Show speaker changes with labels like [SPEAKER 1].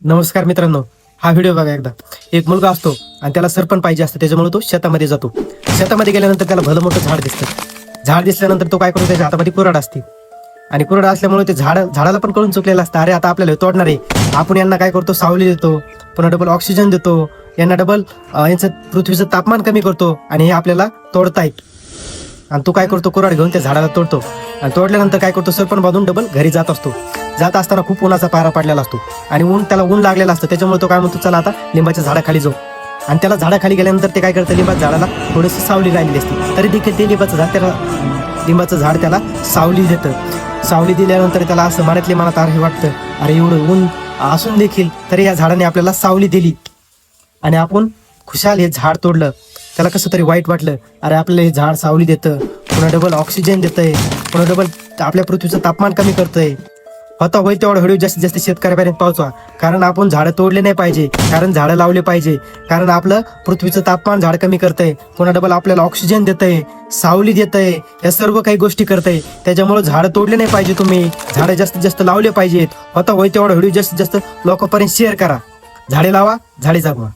[SPEAKER 1] नमस्कार मित्रांनो, हा व्हिडिओ बघा एकदा. एक मुलगा असतो आणि त्याला सरपण पाहिजे असतं, त्याच्यामुळे तो शेतामध्ये जातो. शेतामध्ये गेल्यानंतर त्याला भलं मोठं झाड दिसतं. झाड दिसल्यानंतर तो काय करतो, त्याच्या हातामध्ये कुऱ्हाड असते आणि कुऱ्हाड असल्यामुळे ते झाडाला पण कळून चुकलेलं असतं, अरे आता आपल्याला हे तोडणार आहे. आपण यांना काय करतो, सावली देतो, पुन्हा डबल ऑक्सिजन देतो, यांना डबल यांचं पृथ्वीचं तापमान कमी करतो आणि हे आपल्याला तोडतायत. आणि तो काय करतो, कुऱ्हाड घेऊन त्या झाडाला तोडतो आणि तोडल्यानंतर काय करतो, सरपण बांधून डबल घरी जात असतो. जात असताना खूप उन्हाचा पारा पडलेला असतो आणि त्याला ऊन लागलेला असतं. त्याच्यामुळे तो काय म्हणतो, चला आता लिंबाच्या झाडाखाली जाऊ. आणि त्याला झाडाखाली गेल्यानंतर ते काय करतं, लिंबाच्या झाडाला थोडीशी सावली राहिलेली असते, तरी देखील ते लिंबाचं झाड त्याला सावली देतं. सावली दिल्यानंतर त्याला असं मनात हे वाटतं, अरे एवढं ऊन असून देखील तरी या झाडाने आपल्याला सावली दिली आणि आपण खुशाल हे झाड तोडलं. त्याला कसं तरी वाईट वाटलं, अरे आपल्याला हे झाड सावली देतं, पुन्हा डबल ऑक्सिजन देतंय, पुन्हा डबल आपल्या पृथ्वीचं तापमान कमी करतंय. होता होईल तेवढा व्हिडिओ जास्तीत जास्त शेतकऱ्यापर्यंत पोहोचवा, कारण आपण झाडं तोडले नाही पाहिजे, कारण झाडं लावले पाहिजे. कारण आपलं पृथ्वीचं तापमान झाड कमी करतंय, पुन्हा डबल आपल्याला ऑक्सिजन देतंय, सावली देतंय, या सर्व काही गोष्टी करतंय. त्याच्यामुळे झाडं तोडले नाही पाहिजे, तुम्ही झाडं जास्तीत जास्त लावले पाहिजेत. होता होईल तेवढा व्हिडिओ जास्तीत जास्त लोकांपर्यंत शेअर करा. झाडे लावा, झाडे जगवा.